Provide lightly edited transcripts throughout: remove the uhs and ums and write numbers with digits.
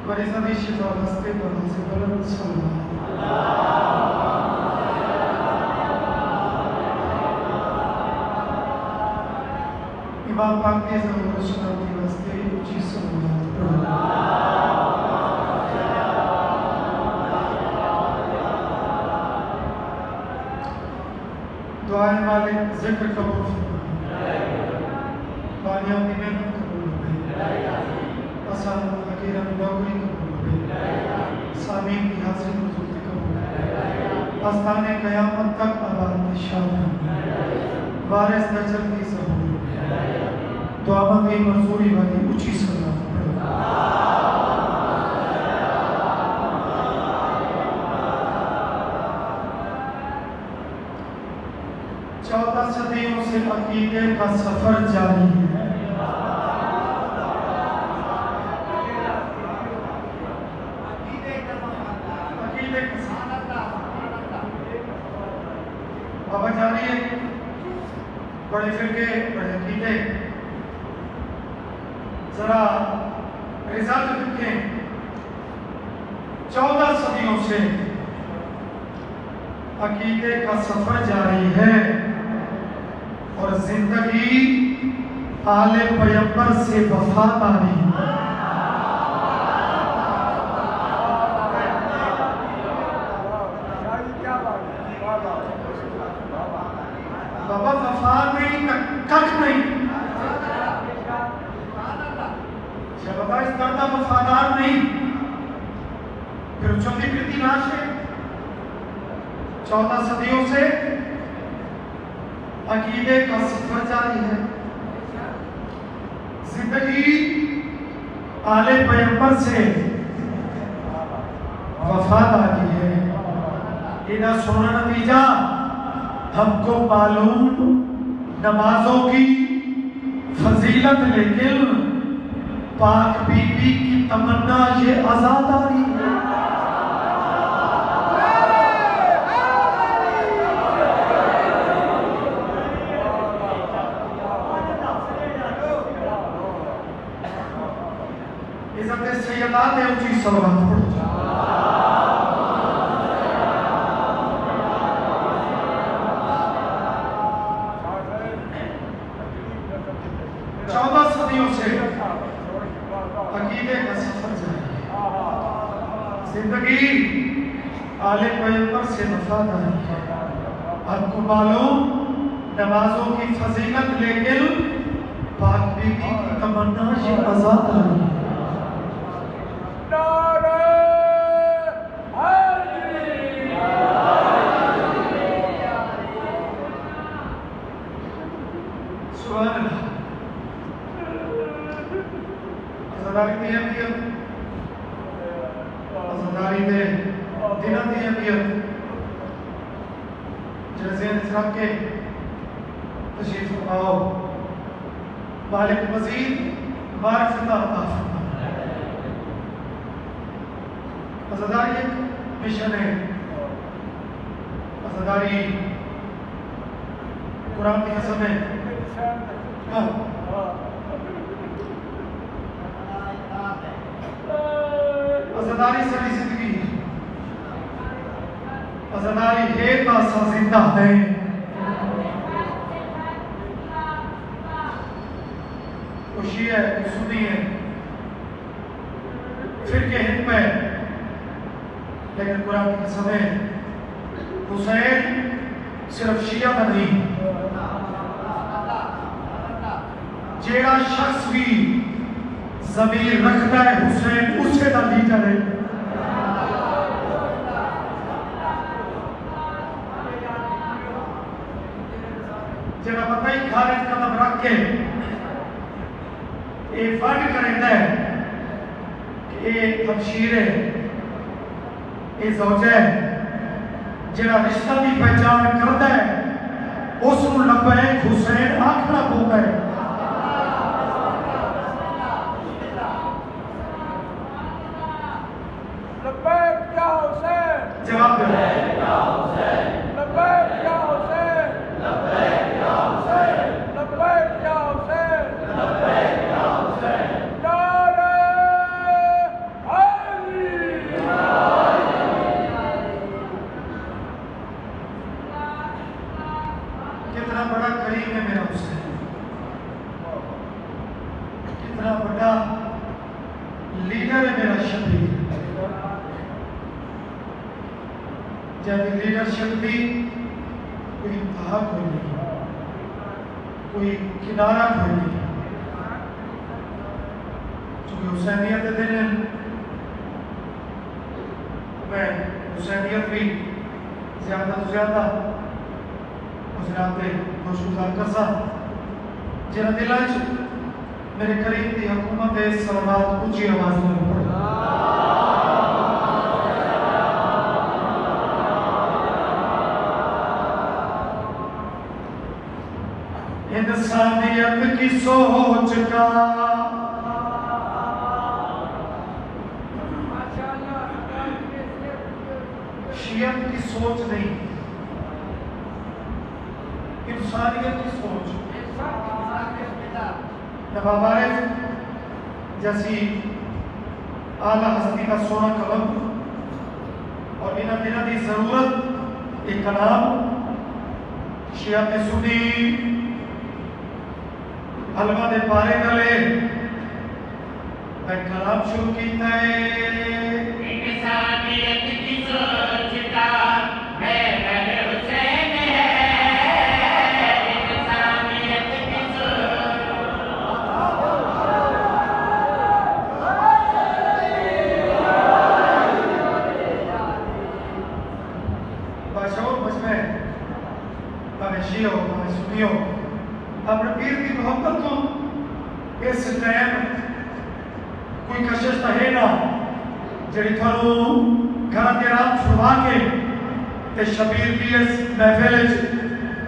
वरिज़ादी शिफा हस्ते पर से बुलंद सल्लल्लाहु इमाम पाक के ज़रूर शनाती हस्ते ऊंची सल्लल्लाहु दुआए मालिक ज़िक्र कबूल फरमाए बानियों की मेहनत कबूल फरमाए असान हकीरन डोगरी कबूल फरमाए सामीन की हासिल मजूद कबूल फरमाए आस्ताने क़यामत तक आबाद निशान फरमाए वारिस नजर की सहूर दुआमत की मंजूरी वाली ऊंची सलात चौदह सदियों से अकीदे का सफर जारी है। बाबा जानिए बड़े फिरके बड़े अकीदे जरा रिजल्ट देखें। 14 सदियों से अकीदे का सफर जारी है और जिंदगी आले पैगंबर से वफादारी। बाबा वफाद नहीं कख नहीं बाबा इस करता वफादार नहीं फिर चौथी कृति नाश है। 14 सदियों से अकीदे का सफर जारी है। जिंदगी आले पैगंबर से वफादारी है। इना सोना नतीजा हमको मालूम नमाजों की फजीलत लेकिन पाक बीबी की तमन्ना ये आजादारी है। इज़्ज़त सैयदात है ऊंची सलावत पढ़ो। अकीदे का सफर जारी है। जिंदगी आले पैगंबर से वफादारी है। आपको मालूम नमाजों की फजीलत लेकिन पाक बीबी की तमन्ना ये आजादारी है। आज़ादारी दी अहमियत आज़ादारी दे दिना दी अहमियत जैसे इंसान के तशरीफ फरमाओ मालिक मज़ीद मारिफत अता फरमाए। आज़ादारी एक मिशन है। आज़ादारी कुरान की कसम है। आज़ादारी सारी जिंदगी आज़ादारी है तासा जिंदा है। खुशी है सुनी है फिर के हिंद में लेकिन कुरान की कसम है हुसैन सिर्फ शिया का नहीं जेड़ा शख्स भी ज़मीर रखता है हुसैन उसे का लीडर है। जरा बताई खारिज कदम रख के एक फर्क करेंदा है कि ये हमशीर है ये ज़ौजा है जरा रिश्ता की पहचान करता है उसको लब्बैक हुसैन आखना पौंदा है। जवाब दो करीम है मेरा हुसैन, कितना बड़ा लीडर है मेरा शबीर। जब लीडरशिप की कोई इंतहा कोई नहीं, कोई किनारा कोई नहीं, चूंकि हुसैनियत दिन मैं हुसैनियत भी ज़्यादा तो ज़्यादा गुजरात खुशगुजार करसा जिन्हें दिलों मेरे करीब की हुकूमत है सलावत ऊंची आवाज में पढ़ो। इंसानियत की सोच का शियत की सोच नहीं, इंसानियत की सोच। नवाब आरिफ जैसी आला हस्ती का सोना कलम और इन दिनों की जरूरत एक कलाम शियत सुनी अलमा दे पारे गले मैं कलाम शुरू किया है। इंसानियत की सोच का महल हुसैन है, इंसानियत की सोच। बादशाह मुझ में भावे शियो भावे सुनियो अपने पीर की मोहब्बत को इस टाइम कोई कशिश तो है ना जी थानू घर के रात छुड़वा के ते शबीर की इस महफिल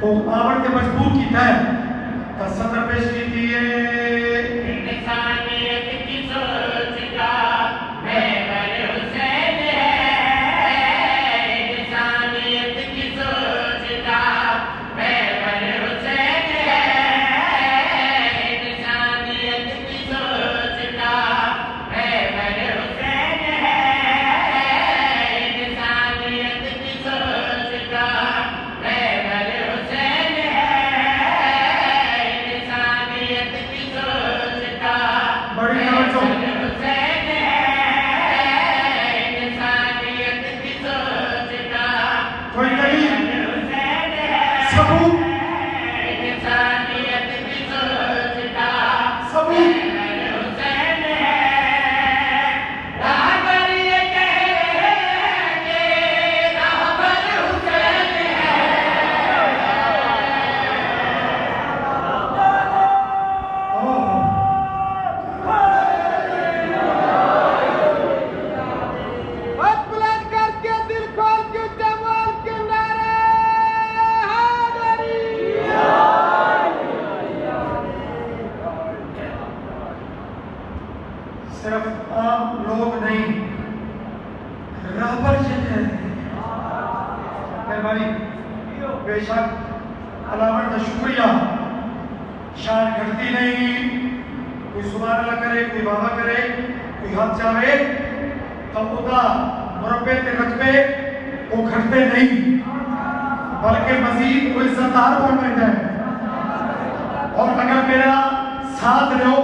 को आवन के मजबूर किया है तो सदर पेश की इंसानियत की सोच का महल हुसैन है, इंसानियत की सोच का महल हुसैन है, इंसानियत की सोच का महल हुसैन है, इंसानियत की सोच का महल हुसैन है, इंसानियत की सोच का बड़ी हुसैन है, इंसानियत की सोच का कोई नहीं सबूत, इंसानियत की सोच का सबूत हुसैन है। राहबर ये कहे कि राहबर हुसैन हाथ बुलंद करके दिल खोल के जमाल के नारे हैदरी। सिर्फ आम लोग नहीं राहबर ये कहते हैं। मेहरबानी बेशक अलामत का शुक्रिया, शान घटती नहीं, कोई सुबह अल्लाह करे कोई बाबा करे कोई हाथ जावे तो उदा मुरब्बे ते रकबे वो घटते नहीं बल्कि मजीद कोई इज्जतदार बन बैठा है। और अगर मेरा साथ लो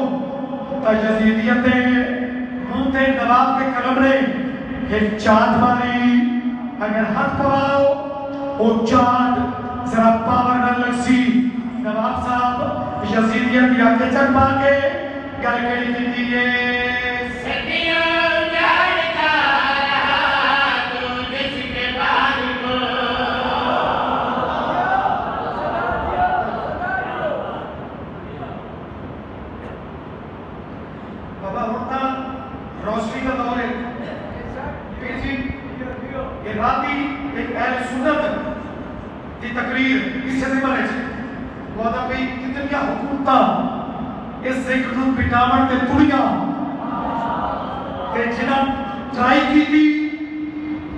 तो यजीदियत मुंह ते नवाब के कलम ने एक चांद मारी, अगर हाथ पवाओ वो चांद जरा पावर न लगसी। नवाब साहब यजीदियत या के चढ़ के गल करी दी है बाबा होता रोशनी का दौर है। ये राती एक अहले सुन्नत की तकरीर किसे नहीं बने वादा पे कितनी हुकूमता इस जिक्र ਨੂੰ पिटावण ते तुड़ियां ते जिन्ना ट्राई की थी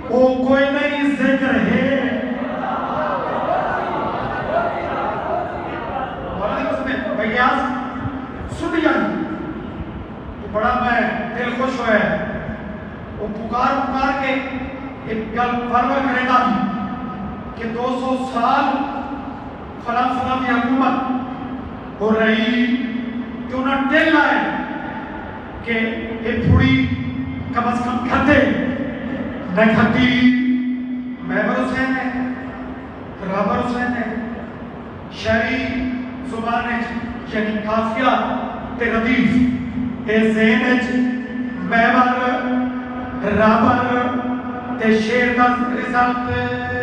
वो कोई नहीं जिक्र है। वादा उसमें बयास सुन लिया तो बड़ा मैं दिल खुश होया। वो पुकार के एक गल फरवर करेगा कि 200 साल फलाफला की हुकूमत हो रही कि उन्हें टेल है कि ये थोड़ी कम अज कम खते न खती महबर हुसैन है राबर हुसैन है शहरी जुबान यानी काफिया ते रदीफ ए ज़हन महबर राबर ते शेर दा रिजल्ट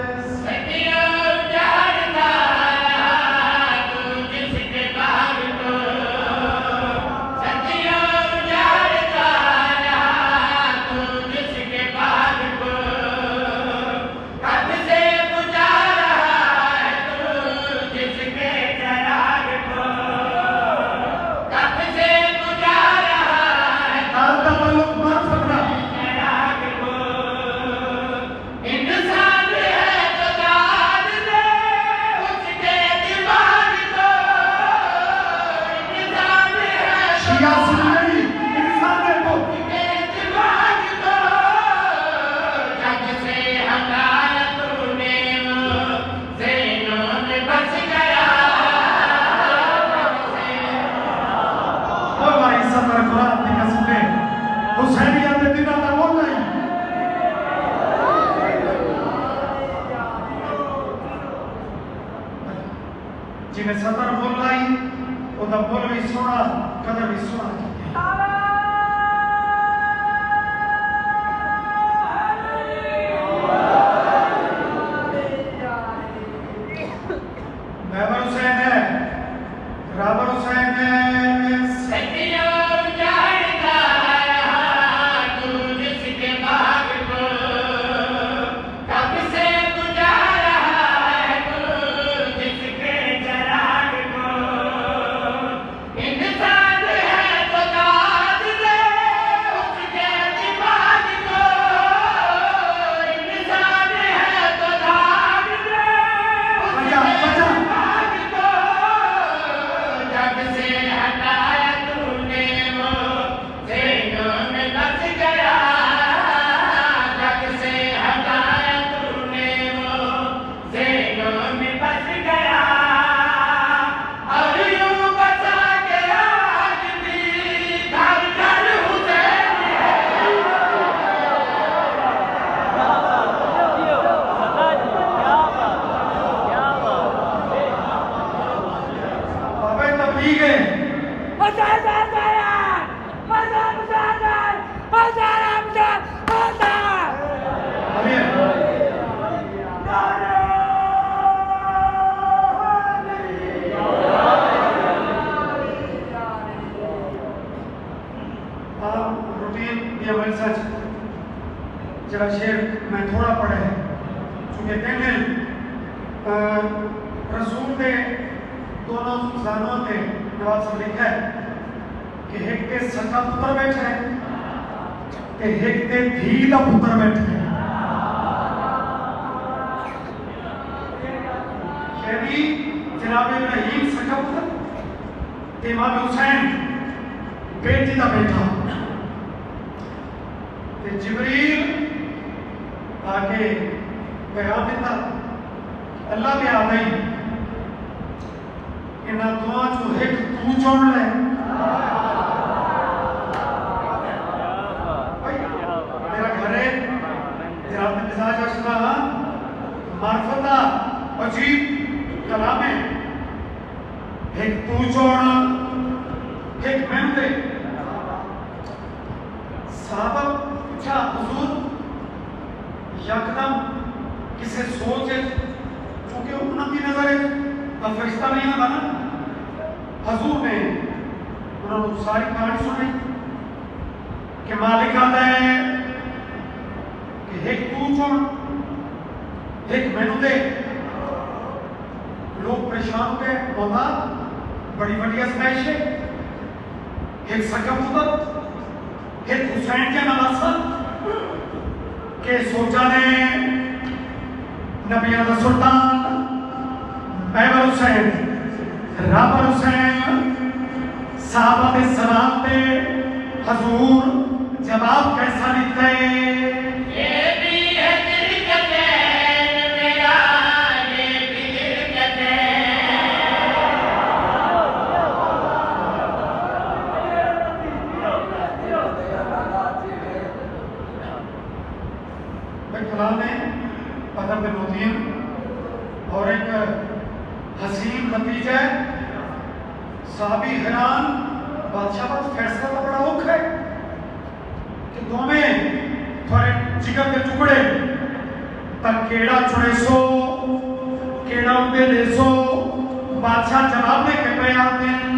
जिन्हें सदर बोल लाई उदा बोल भी सोना कदर भी सोना महबर हुसैन है राबर हुसैन है जरा शेर मैं थोड़ा पढ़े है चूंकि कहने रसूल के दोनों जानों के नवाज से लिखा है कि एक के सका पुत्र बैठा है ते एक ते धी दा पुत्र बैठा है यानी जनाब इब्राहिम सका पुत्र ते इमाम हुसैन बेटी दा बेटा ते जिब्रील आके पैगाम दिता अल्लाह भी आ गई इन्हां दुआ जो एक तू चुन ले मेरा घर है तेरा मिजाज असला मार्फता अजीब कलाम है एक तू चुन एक मैं दे साहब पूछा हुजूर यकदम किसे सोच है चूंकि उनकी नजर है फरिश्ता नहीं आता ना हजूर ने उन्होंने सारी कहानी सुनी कि मालिक आता है कि एक तू चुन एक मैनू दे लोग परेशान हो गए मौला बड़ी बड़ी आजमाइश है एक सका पुत्र एक हुसैन के नवासा के सोचा ने नबिया का सुल्तान महबर हुसैन राबर हुसैन साहबा के सलाम पे हजूर जवाब कैसा लिखते ये भी है दिल का चैन मेरा ये भी दिल का चैन साहबी हैरान बादशाह का फैसला तो बड़ा औखा है कि दोवें थोड़े जिगर के टुकड़े तक केड़ा चुने सो केड़ा उनके दे सो बादशाह जवाब में के पे आते हैं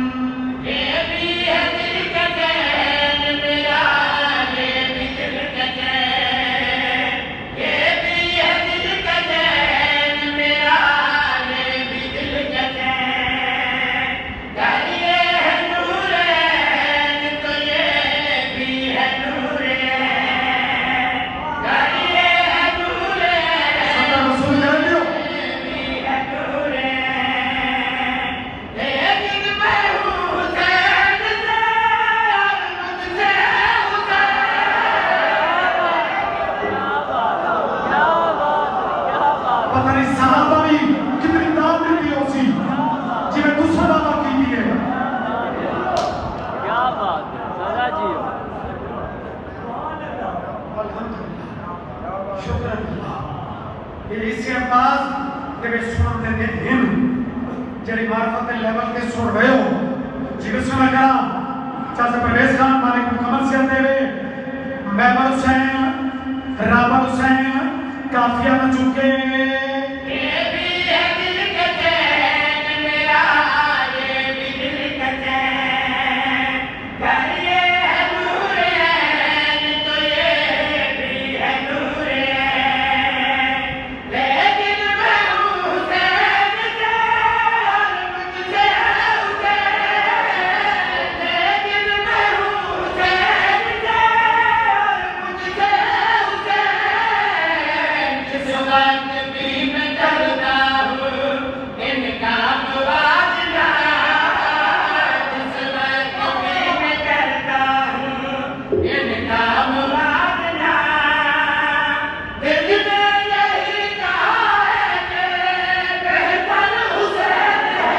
ये भी है दिल का चैन मेरा, ये भी दिल का चैन, ये भी है दिल का चैन मेरा, ये भी दिल का चैन। घर ये है नूरैन तो ये भी है नूरैन, घर ये है नूरैन सत्तर रसूल जान लो ये भी है नूरैन। लेकिन मैं हूँ हुसैन से और मुझसे पता नहीं साहबा भी कितनी दाद देती है उसी जिन्हें दूसरा बाबा की है क्या बात है सदा जी अल्हम्दुलिल्लाह शुक्र अल्लाह ये इसी अंदाज के वे सुन देते हैं जरी मार्फत लेवल के सुन रहे हो जिन्हें सुना करा चाचा परवेज खान मालिक मुकम्मल से आते हुए मेमर हुसैन रावत हुसैन काफिया में चुके ये भी है दिल का चैन मेरा, ये भी दिल का चैन। घर ये है नूरैन तो ये भी है नूरैन। लेकिन मैं हूँ हुसैन से और मुझसे हुसैन, लेकिन मैं हूँ हुसैन से और मुझसे हुसैन। जिस वक्त भी मैं करता हूँ इनका मुवाजना, जिस वक्त भी मैं करता हूँ इनका मुवाजना, दिल में यही कहा है कि बेहतर हुसैन है।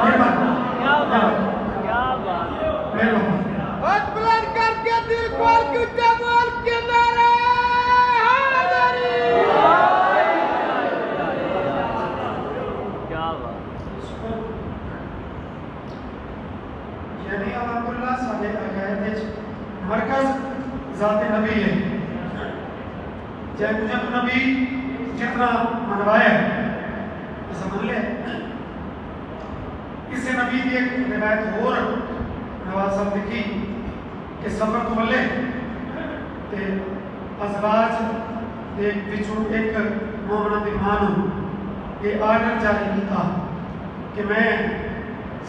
ये बात क्या बात है मेहरबान हाथ बुलंद करके दिल खोल के जमाल के नारे हैदरी क्या बात यानी अल्हम्दुलिल्लाह साडे अकायद विच मरकज ज़ात नबी है जै मुझे नबी जितना मनवाया समझ ले इसे नबी की एक रिवायत और नवाज साहब लिखी कि सफर तो बल्ले ते अजवाज दे विचों एक मोमना दी मां नूं ये आर्डर जारी किया कि मैं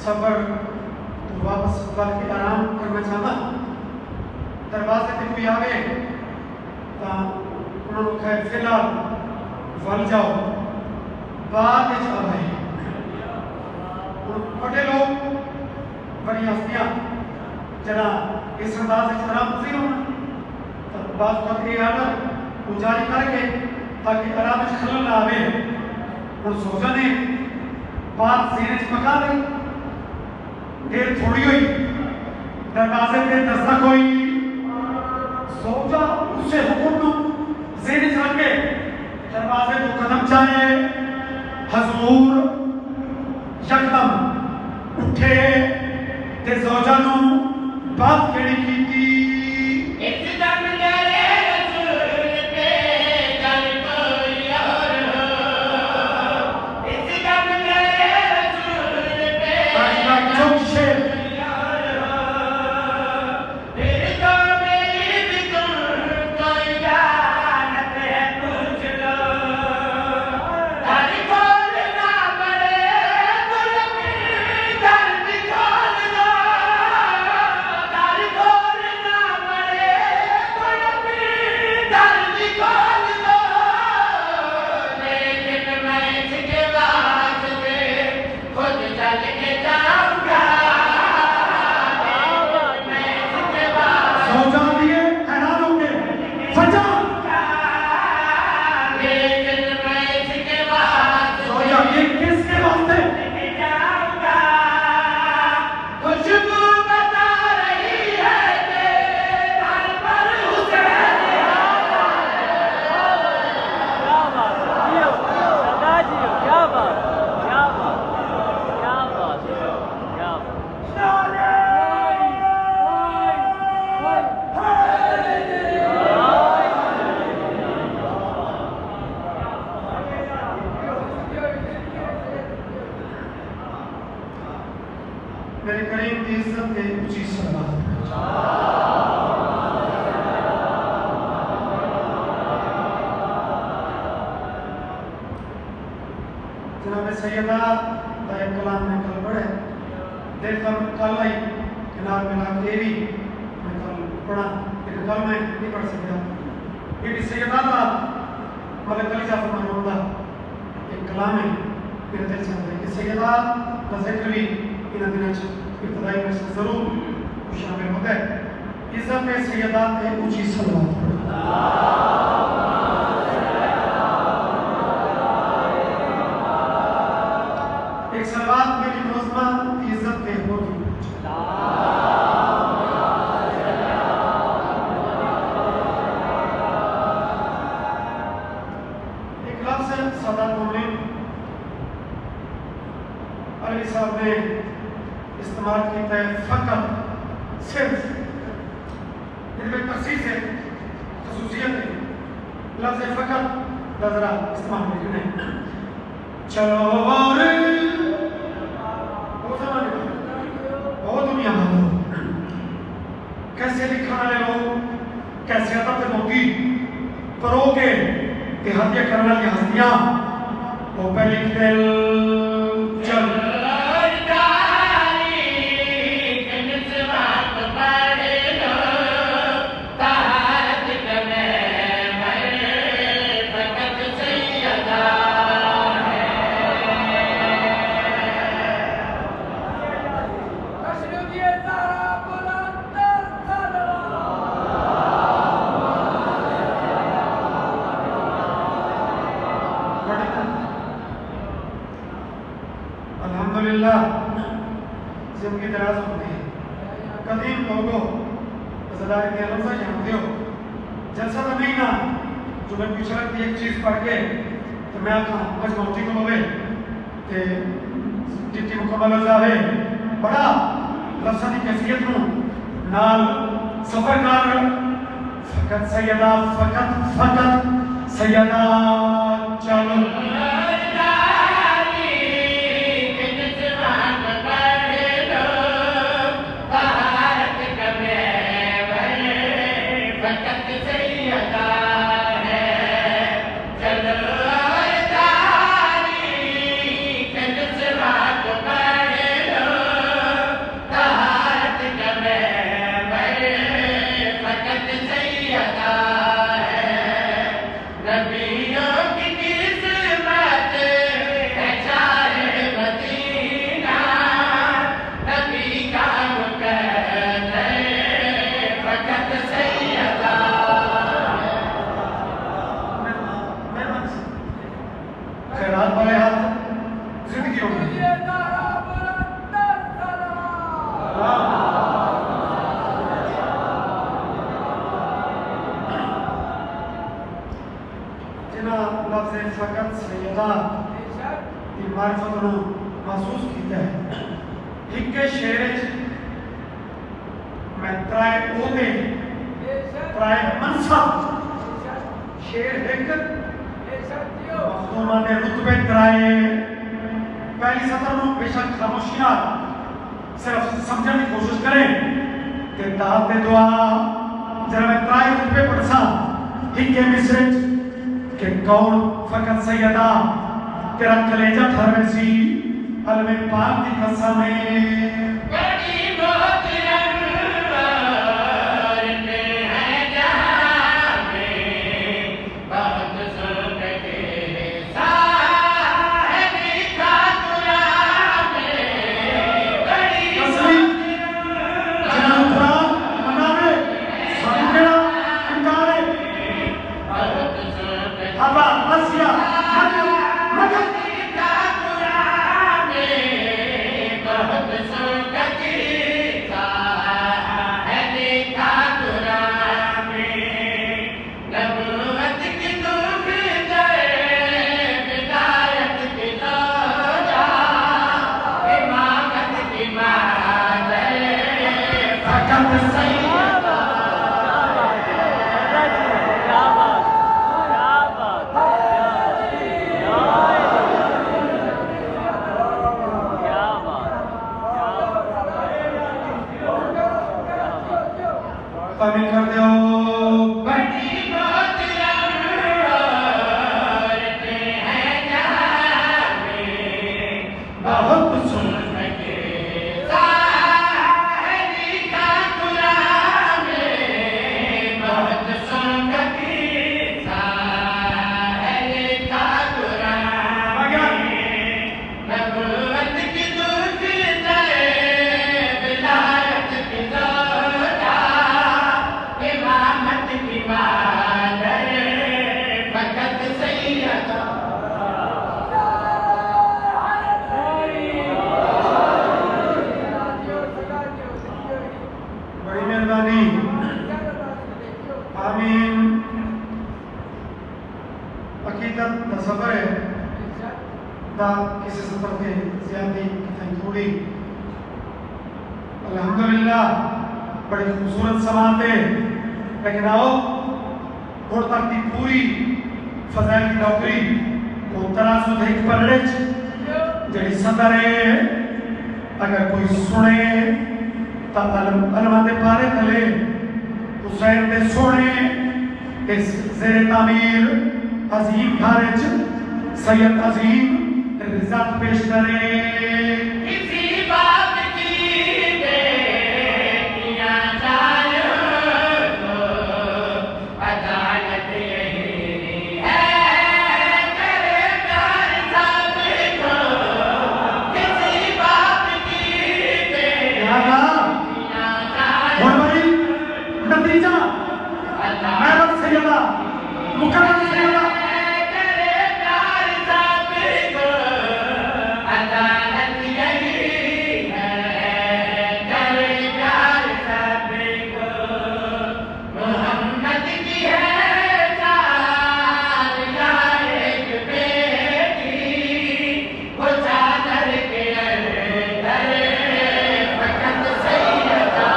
सफर तो वापस करके आराम करना चाहता दरवाजे ते कोई आवे तो उन्होंने कहा फिलहाल वल जाओ बाद में आ भाई बड़े लोग बड़ी हस्तियां जरा इस अंदाज से आराम नहीं होना तो बात का ये आर्डर जारी करके ताकि आराम से खलल ना आवे और सोचा ने बात सीने से पका दी देर थोड़ी हुई दरवाजे पे दस्तक हुई सोचा उसे हुक्म ज़ेन चल के दरवाजे को कदम चाहे हजूर यकदम उठे ते ज़ौजा नू बात केड़ी कीती एकदम मेरे रसूल पे कर कोई और हो, एकदम मेरे रसूल पे आशना चौक से कोई और हो। फिर तो मेरी भी तुमको इजाज़त है, पूछ लो। दर खोलना पड़े तो यकीन दर भी खोल दो, दर खोलना मेरे करीम की इज्जत के ऊंची सलावत। जनाब सैयदा का एक कलाम में कल पढ़े देर कल आई किनार मिला के भी मैं कल पढ़ा लेकिन कल मैं नहीं पढ़ सका क्योंकि सैयदा का मतलब कल जाफर महमूद का एक कलाम है मेरे दिल से आता है कि सैयदा का जिक्र भी इन दिनों इब्तदाई में से जरूर शामिल होता है। इज्जत में सैयदा पे ऊंची सलावत। एक सलावत मेरी मुअज़्ज़मा की इज्जत पे होगी। एक लफ्ज़ है सादात मोमिन अली साहब ने इस्तेमाल किया है फ़कत सिर्फ इनमें तख़सीस है ख़ुसूसियत है लफ्ज़ फ़कत का ज़रा इस्तेमाल करें। चलो और बहुत दुनिया में कैसे लिखा वाले लोग कैसे अदब के मोती परोगे कि हत्या करने वाली हस्तियां वो पहले दिल चल अल्हम्दुलिल्लाह जिंदगी दराज होती है। कदीम लोगों वज़ादार के लफ्ज़ जानते हो जलसा तो नहीं ना जो मैं पूछ रहा थी एक चीज़ पढ़ के तो मैं आपका मजमूती को बोले कि जितनी मुकम्मल हो जाए बड़ा लफ्ज़ की कैफियत हूँ नाल सफ़र कर फ़कत सैयदा चलो महसूस किया है एक शेर मैं त्राय ओदे त्राय मनसब शेर एक मखदूमा ने रुतबे त्राय पहली सतर में बेशक खामोशियां सिर्फ समझने की कोशिश करें कि दाद दुआ जरा मैं त्राय रुतबे पढ़सा एक मिसरज के कौन फ़कत सैयदा तेरा कलेजा थरवे सी अलमे पाक की कसम बड़ी मोहतरम में है जहां में बहुत सुख के साहिब का गुलाम बड़ी जनाबरा मनावे संगड़ा इंकारे बहुत सुख हवा हसिया मदद अकीदत का सफर है दा किसी सफर के ज़्यादा कितनी थोड़ी अल्हम्दुलिल्लाह बड़ी खूबसूरत समात है लेकिन आओ और तक की पूरी फजाइल की नौकरी को तराजू देख पर जड़ी सदर है अगर कोई सुने तो अलमते पारे तले हुसैन दे सोने इस ज़ेरे तामीर अजीम खारिज सैयद अजीम रिज़ात पेश करे किसी बात की बेटियां जान तो अदालत यही है तेरे प्यार साबित हो किसी बात की बेटियां जान और भाई नतीजा महबत सैयदा मुकर्रम सैयदा तेरे प्यार साबित हो अदालत यही है तेरे प्यार साबित हो मोहम्मद की है चार या एक बेटी वो चादर के अंदर फकत सैयदा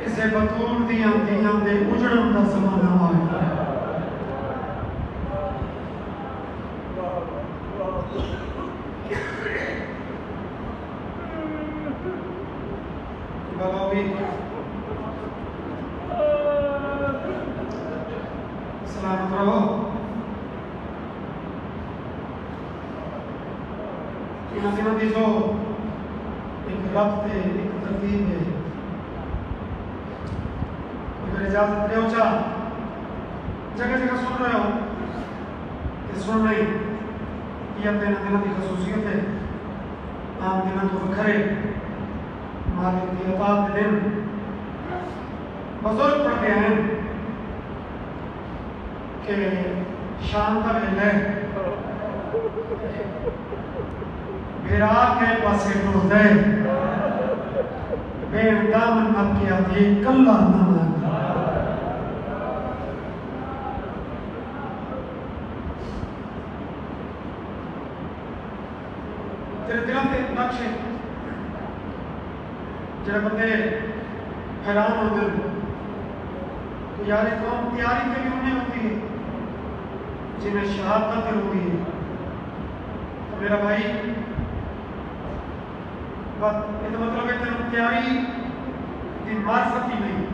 इसे बतूल दियां दियां दे उजड़न दा ज़माना आया बलावी सलामत रहो इन दिनों दी जो एक रब्त है एक तरतीब है अगर इजाजत दे चा जगह जगह सुन रहे हो कि सुन रही ये अपने दिनों की खसूसियत है आम दिनों तो बखरे मालिक की अतात के दिन बुजुर्ग पढ़ते हैं कि शाम का वेला बेरा के पासे टुरदा है बेन दामन मत के आती कल्ला ना मांगा तेरे दिलों के नक्शे जब बंदे हैरान होते हैं तो यार एक कौम तैयारी के लिए उन्हें होती है जिन्हें शहादत होती है तो मेरा भाई बात ये तो मतलब है तेरी तैयारी की मार सकती नहीं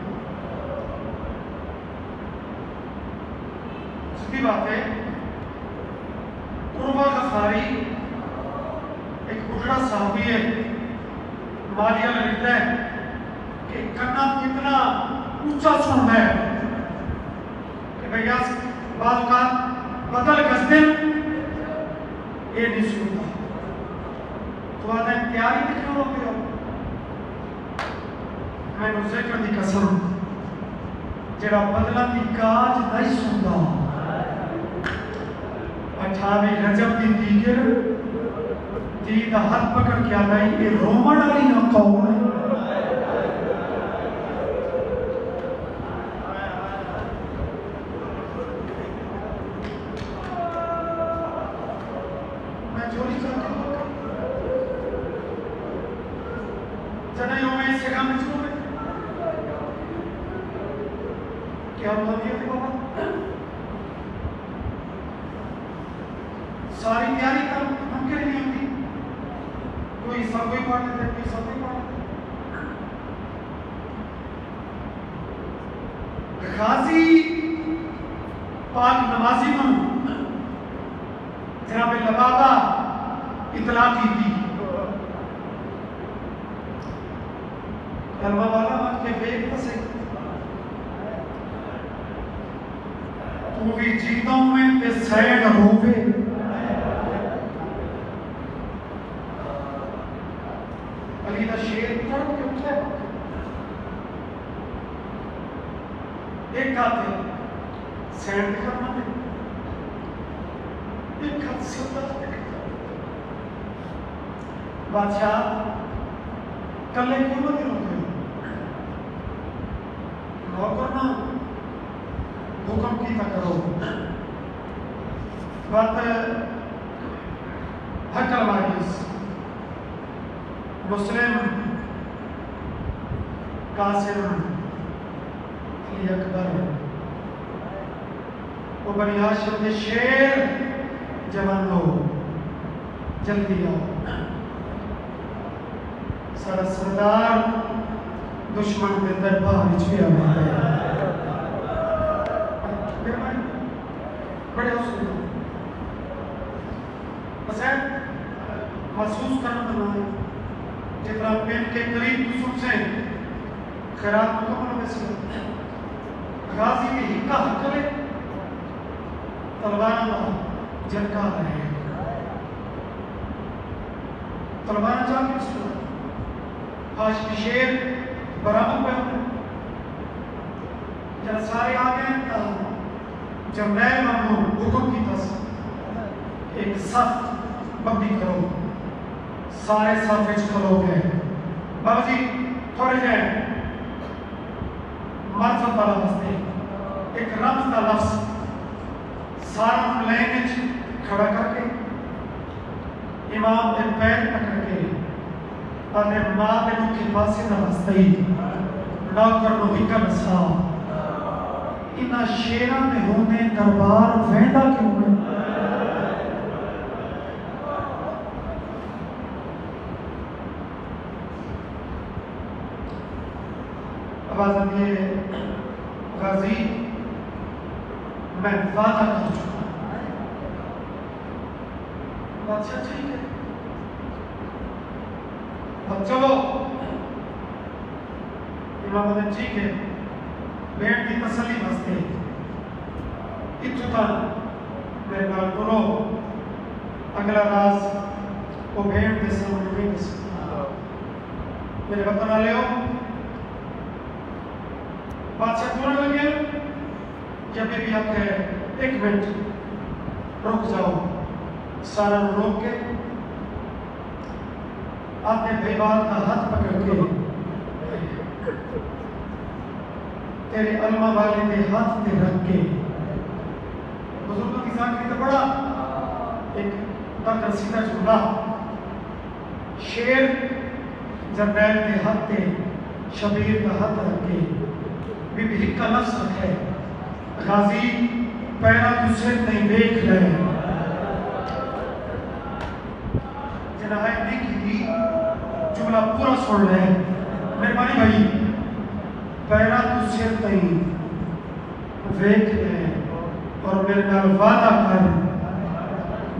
सीधी बात है उर्वा गफारी एक उजड़ा साहबी है मालिया में लिखता है कि कन्ना तो इतना ऊंचा सुनता है कि भैया बात का बदल गजदिन ये नहीं सुनता तो आते तैयारी में क्यों होते हो मैंने जिक्र दी कसम जरा बदला की काज नहीं सुनता 28 रजब की दीगर दी दा हाथ पकड़ के आता है ये रोमन वाली ना कौन है मैं चोरी करता हूँ जनाइयों में इससे काम नहीं सुनोगे क्या बोल दिया थे बाबा सारी तैयारी कर मुमकिन नहीं होती कोई सब कोई पढ़ लेते कोई सब कोई पढ़ लेते गाजी पाक नमाजी को जनाब लबाबा इतला की थी कलमा वाला मन के बेग से तू भी जीतों में ते सैड होवे अली दा शेर पढ़ के उठे एक आते सैन करना में एक हाथ सरदार बादशाह कल क्यों मत रोके नौकर ना हुक्म की था करो बात हकल मारिस मुस्लिम कासिम अली अकबर वो बनी हाशिम के शेर जवानो जल्दी आओ सारा सरदार दुश्मन के दरबार में छुआ बड़े हौसले महसूस करना बनाए जितना पेन के करीब दूसरों से खैरात मुकम्मल वैसे गाजी के हिक्का हकले तलवार झटका रहे तलवार जाके सुना आज की शेर बराबर पे जब सारे आ गए जब मैं मामू हुक्म की तस एक सख्त बब्बी करो सारे साफे खलो गए बाबा जी थोड़े जाए मार्फत वाला बसते एक रम्ज का लफ्ज सारा लाइन खड़ा करके इमाम के पैर पकड़ के अपने मां के मुख्य पासे का बसते नौकर नो हिक्का नसा इना शेरा में होने दरबार वहदा क्यों है आवाज ये गाजी मैं वादा कर चुका बादशाह ठीक है अब चलो इमाम ने ठीक है बैठ की तसल्ली वास्ते इत्थों तक मेरे नाल बोलो अगला राज वो भेड़ के सामने नहीं दस मेरे वतन वाले हो बादशाह बोलने लगे जब भी आप एक मिनट रुक जाओ सारा रोक के आपने भाईवाल का हाथ पकड़ के तेरे अलमा वाले के हाथ पे रख के बुजुर्गों की जान तो बड़ा एक तक सीधा जुमला शेर जरनैल के हाथ पे शबीर का हाथ रख के बीबी का नफ्स रखे गाजी पैरा दूसरे नहीं देख रहे जनाए देखी थी जुमला पूरा सुन रहे मेहरबानी भाई पैरा दूसरे नहीं देख रहे और मेरे नाल वादा कर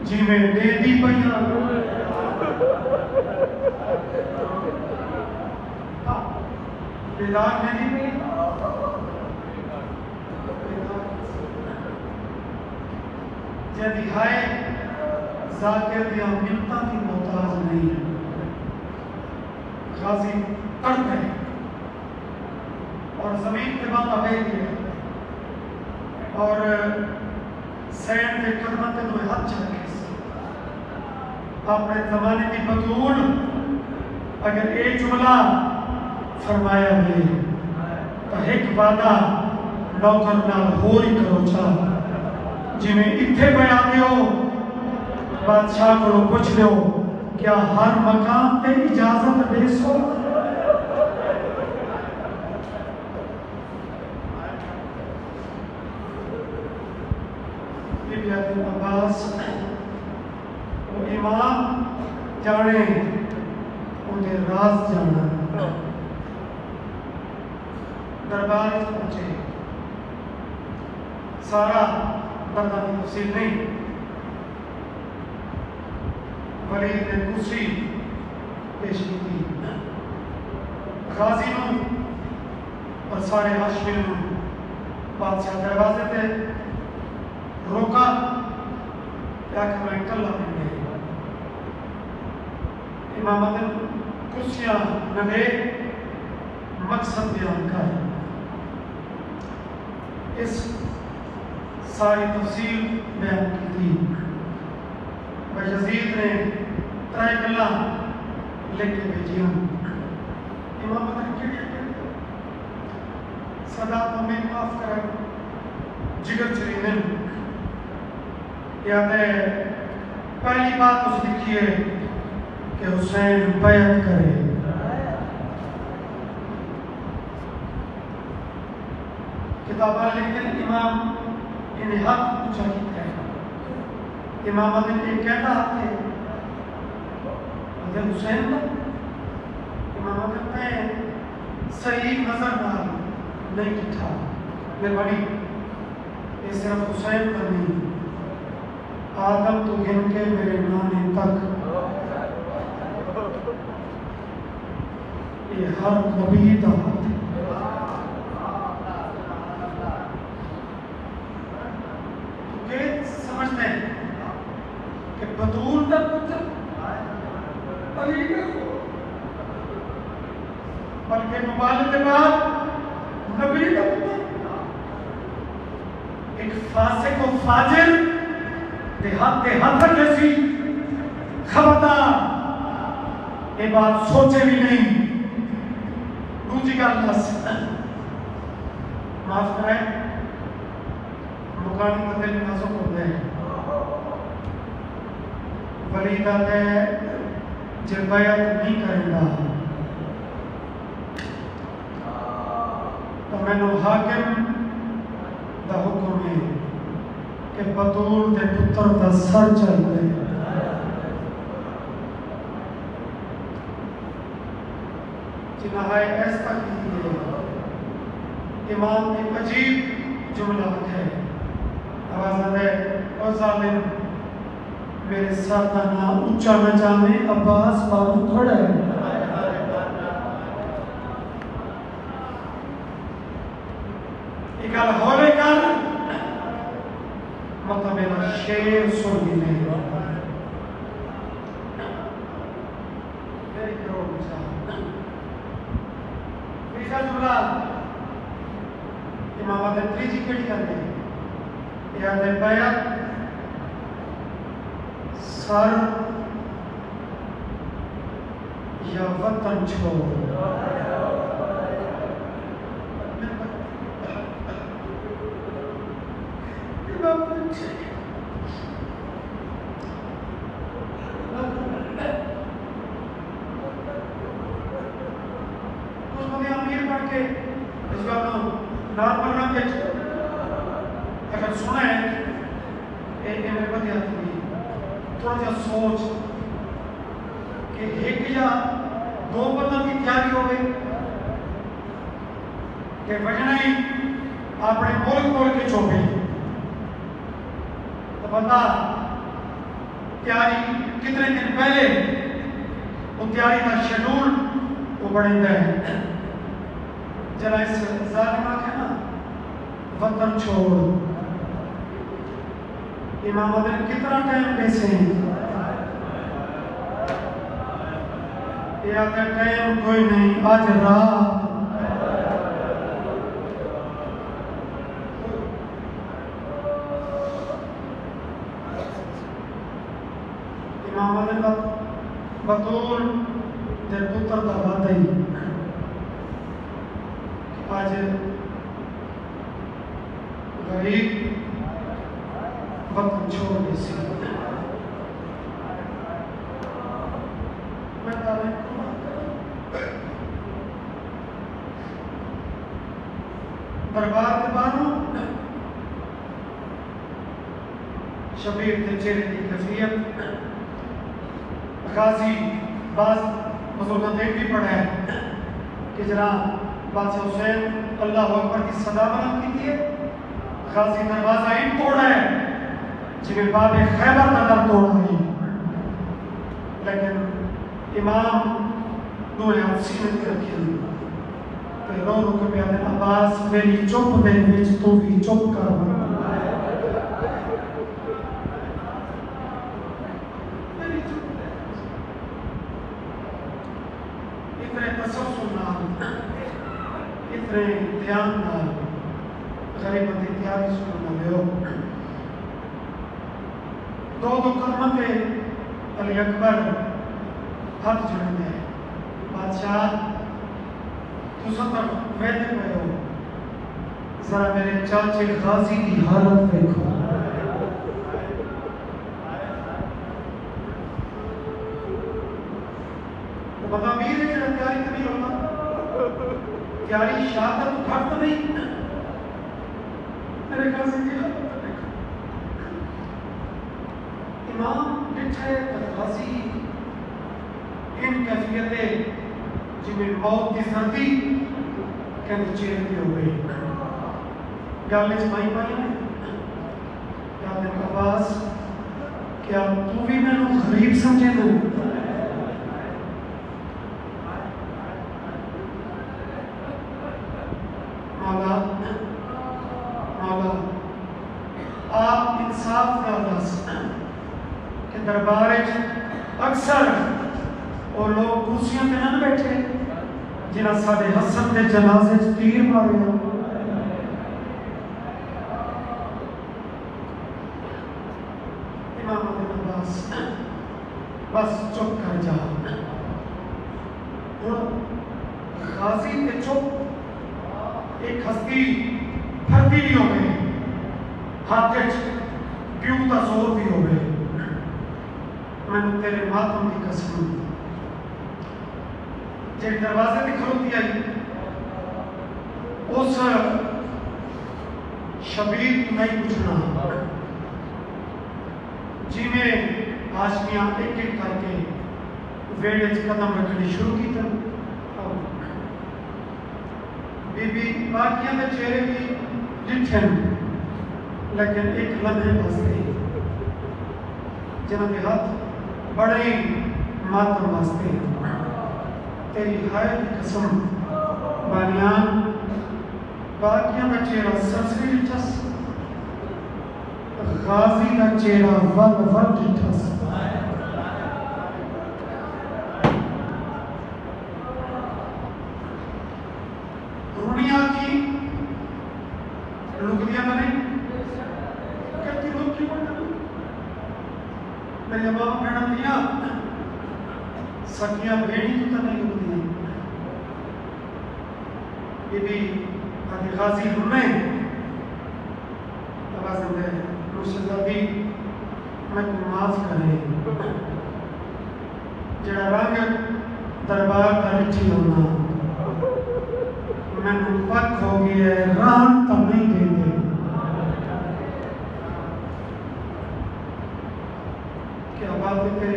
जिमें दे दी पैया बेदाग नहीं मिली यदि हाय जाकिर दिया मिन्नता की मोहताज नहीं गाजी तड़ गए और जमीन पे माथा फेंक दिया और सैन के कदम पे दो हाथ चले अपने जमाने की बतूल अगर एक जुमला फरमाया है तो एक वादा नौकर नाल होर ही करो चाह जिमें इत्थे बयान हो बादशाह को पूछ लो क्या हर मकाम पे इजाजत दे सो अब्बास वो इमाम जाने उन्हें राज जाना दरबार पहुंचे सारा बर्दानी तफसील नहीं वलीद ने दूसरी पेश की थी गाजी और सारे हाशमी बादशाह दरवाजे पे रोका क्या कि मैं कल्ला मिल गई इमाम कुर्सियां न दे मकसद बयान कर इस सारी तफसील बयान की थी। यजीद ने 3 गल्लां लिख के भेजियां। इमाम सदा हमें माफ कर जिगर चरीने याद है पहली बात उस लिखी है कि हुसैन बैत करे। किताबा लिखते इमाम इन्हें हक ऊंचा किया है। इमाम ने एक कहता है अगर हुसैन का इमाम कहते हैं सही नजर नाल नहीं दिखा मेरे बड़ी ये सिर्फ हुसैन का नहीं आदम तो गिन के मेरे नाने तक ये हर नबी का समझते हैं कि बतूल का पुत्र अली का बल्कि मुबालक के बाद नबी का पुत्र एक फासिक और फाजिर देहात जैसी खबरदार ये बात सोचे भी नहीं। दूसरी गल माफ कराए मुकानी का दिल नाजुक होते हैं वली दाते जे बैत नहीं करेगा तो मैंने हाकिम दा हुक्म है कि बतूल दे पुत्र दा सर चाहिए। जिन्हाई ऐसा की है इमाम एक अजीब जुमला है आवाज है और जालिम मेरे साथ का नाम ऊंचा न जाने अब्बास बाबू खड़ा है। इकल होले कर मतलब मेरा शेर सुन भी नहीं मेरी करो बीजा जुमला इमाम ने त्रीजी केड़ी करनी याद है बैत सर या वतन छोड़। अमीर बन के इस बात को नॉर्मल रंग अगर सुना है मेरे को थोड़ा सा सोच कि एक या 2 बंदों की तैयारी हो गई कि बजना ही अपने मुल्क के चौबे तो बंदा तैयारी कितने दिन पहले वो तैयारी का शेड्यूल वो बढ़ेंगे जरा इस जालिमा के ना वतन छोड़ इमाम ने कितना टाइम पैसे या टाइम कोई नहीं आज रात इमाम ने बतूल दे पुत्र का वादा ही आज गरीब वक्त छोड़ देसी दरबार के बाहरों शबीर के चेहरे की कैफियत गाजी बाज बुजुर्ग देख भी पड़ा है कि जरा बादशाह हुसैन अल्लाह अकबर की सदा बुलंद की थी गाजी दरवाजा इन तोड़ा है जिन्हें बाबे खैबर का दर तोड़ा है लेकिन इमाम दो सीने में रखी तो रो रो के प्यारे अब्बास मेरी चुप दे विच तू भी चुप कर इतने तसव्वुर नाल इतने ध्यान नाल गरीब तैयारी सुनना लियो दो कदम पे अली अकबर हाथ जोड़ते हैं बादशाह तू सब तक वैध पे हो जरा मेरे चाचे गाजी की हालत देखो तो बता वीर है तैयारी तो नहीं होता तैयारी शहादत घट नहीं मेरे गाजी की हालत इमाम बिठे गाजी इन कैफियते जिन्हें मौत की सर्दी कहते चेहरे पे हो गई गल माई पाई ने क्या मेरे पास क्या तू भी मैंने गरीब समझे ना मौला मौला आप इंसाफ का दस के दरबार अक्सर वो लोग कुर्सियों पे ना बैठे जिन्हें साढ़े हसन के जनाजे तीर मारे इमाम अब्बास बस चुप कर जा गाजी के चुप एक हस्ती फरदी भी हो गई हाथ प्यू का जोर भी हो गए मैंने तेरे मातम की कसम जे दरवाजे की खड़ोती आई उस शबीर नहीं पूछना जिमें आशमियां एक एक करके वेड़े कदम रखनी शुरू की तब बीबी बाकियां के चेहरे की डिठन लेकिन एक लम्हे वास्ते जिन्होंने हाथ बड़े मातम वास्ते तेरी हाय की कसम बानियान बाकियां का चेहरा सरसरी डिठस गाजी का चेहरा वल डिठस दुनिया की लुगदियां तो नहीं कहती लोग क्यों मेरी मां मैडम दिया सखियां बेड़ी तो नहीं होती ये भी आदि गाजी हुए आवाज में मुर्शिदादी मैं माफ करें जरा रंग दरबार का रिठी होना मैंने पक हो गया रान तो नहीं देते क्या बात है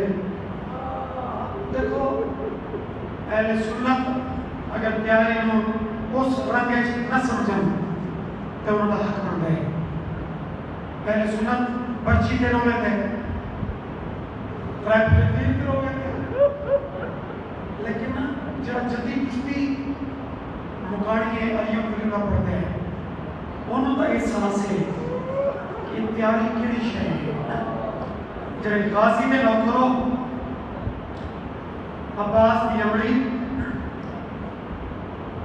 देखो अहले सुन्नत अगर प्यारे हो उस रंग न समझन तो उनका हक बनता है अहले सुन्नत बच्ची के रोले थे ट्रैक्टर के रोले थे लेकिन जब जदी कुश्ती मुकाड़िए अलियों का पड़ता है उन्होंने तो एहसास है कि प्यारी केड़ी शय है जरे गाजी में नौकरो अब्बास की अमड़ी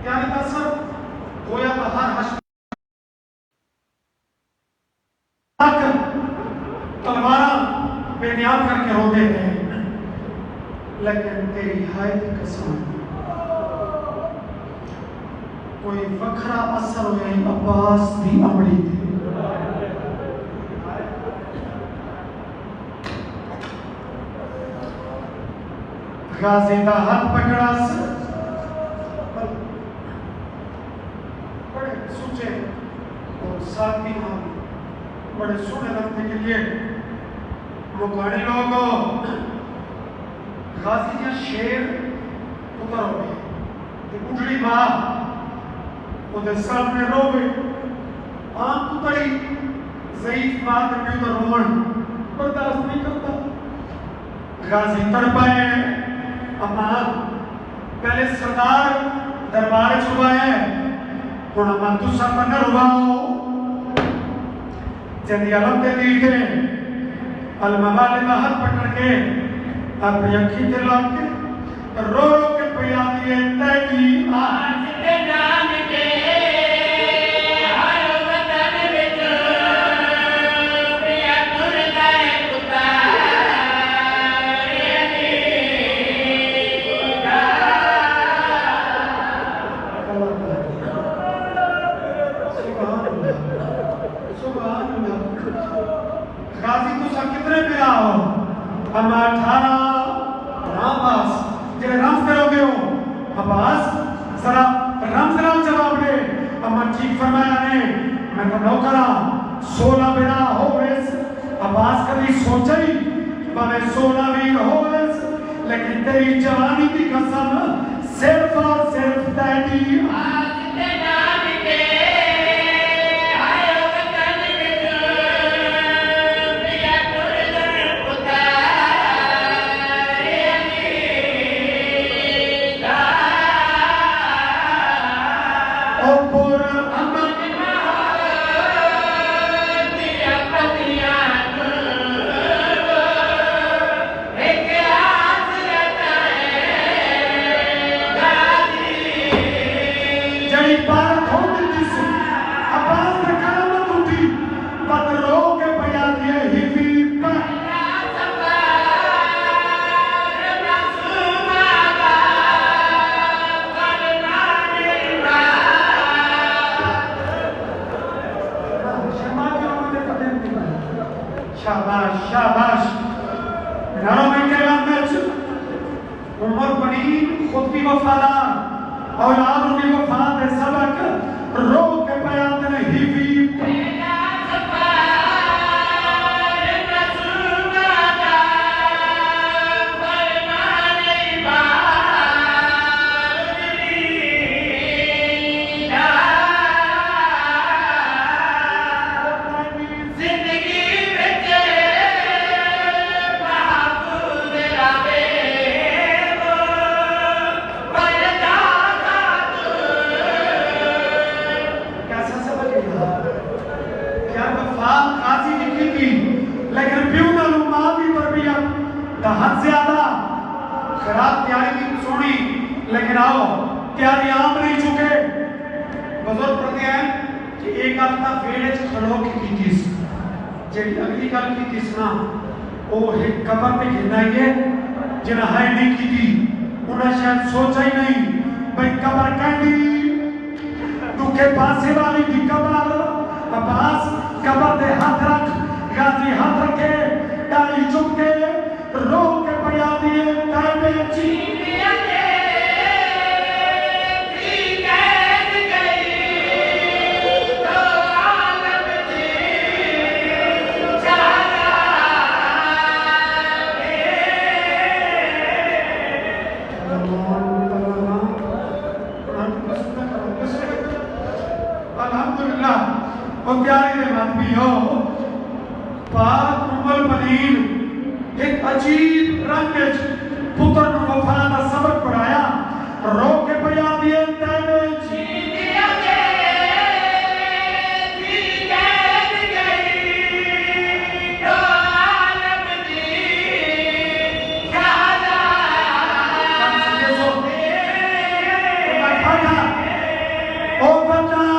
क्या असर होया तो हर हश तलवारा बेनियाम करके रोते हैं लेकिन तेरी हाय की कसम कोई वखरा असर हुए अब्बास की अमड़ी थी गाजी का हाथ पकड़ा बड़े सोचे और साथी बड़े सोने रखने के लिए मुकाने लोगों गाजी का शेर उतर हो गए उजड़ी मां उधर सामने रोवे आंख उतरी ज़ईफ मां के भी उधर रोवन बर्दाश्त नहीं करता गाजी तड़पाए अम्मा पहले सरदार दरबार छुपाए हुण अम्मा तुसा पर न रुवाओ जल्दी अलम दे दी के अलमा वाले का हाथ पकड़ के अपनी अखी के लग के रो रो के पिया दिए तैली आज के नाम के हर वतन विच गाजी तुसा कितने पे आओ अम्मा 18 अब्बास जे रम करोगे हो अब्बास जरा रम जवाब दे अम्मा ठीक फरमाया ने मैं तो नौकरा 16 बिना हो इस अब्बास कभी सोचा ही भावे 16 भी हो इस लेकिन तेरी जवानी की कसम सिर्फ और सिर्फ तेरी शाबाश शाबाश नारों में क्या मैच उमर बनी खुद की वफादार औलाद की वफाद है सबक रो के बयान नहीं भी खराब तैयारी की सोनी लेकिन आओ तैयारी आम नहीं चुके बुजुर्ग कहते हैं कि एक आदमी वेड़े च खड़ो की थी जेडी अगली गल की थी ना वो एक कबर पे घिरनाई है जिन्हें है नहीं की थी उन्हें शायद सोचा ही नहीं भाई कबर कहती दुखे पासे वाली की कबर अब्बास कबर दे हाथ रख गाजी हाथ रखे डाली चुप के रो के बया दिए ताबे चीनिया के कैद गई तो आलम दी जागा अल्हम्दुलिल्लाह और प्यारे दे मत भी हो पाक उम्मुल बनीन एक अजीब रंग पुत्र को वफा का सबक पढ़ाया रो के बया दिए तेरे चीनिया के कैद गई तो आलम दी जागा ओ बता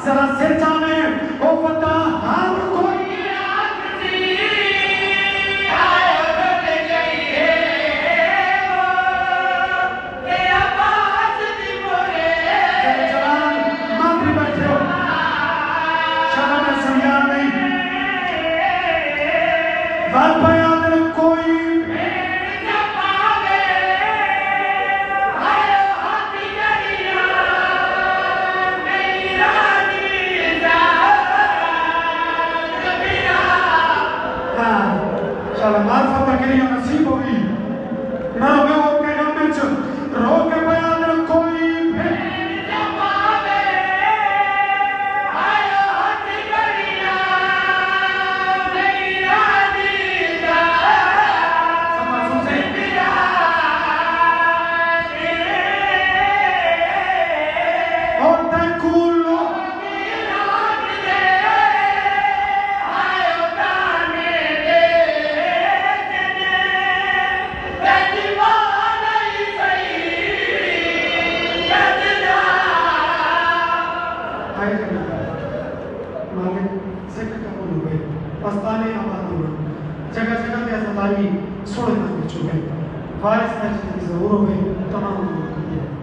जरा सिर जाने ओ बता हर कोई आखिरी आए रोने गई है वो तेरा बात दी मोरे जवान मान भी बैठे हो शर्म में समझा नहीं बात बयान कोई मार्फत के लिए नसीब होगी ना मैं वो के गम में रो के बयान कोई आयो हट गरिया मेरा दीदा समझ से पिया और तकुलो मेरा दे आए मालिक जिक्र कबूल हुए आस्ताने आबाद हुए जगह जगह पे असताई सोने ना बिछुए वारिस ना जिंदगी ज़रूर हुए तमाम लोग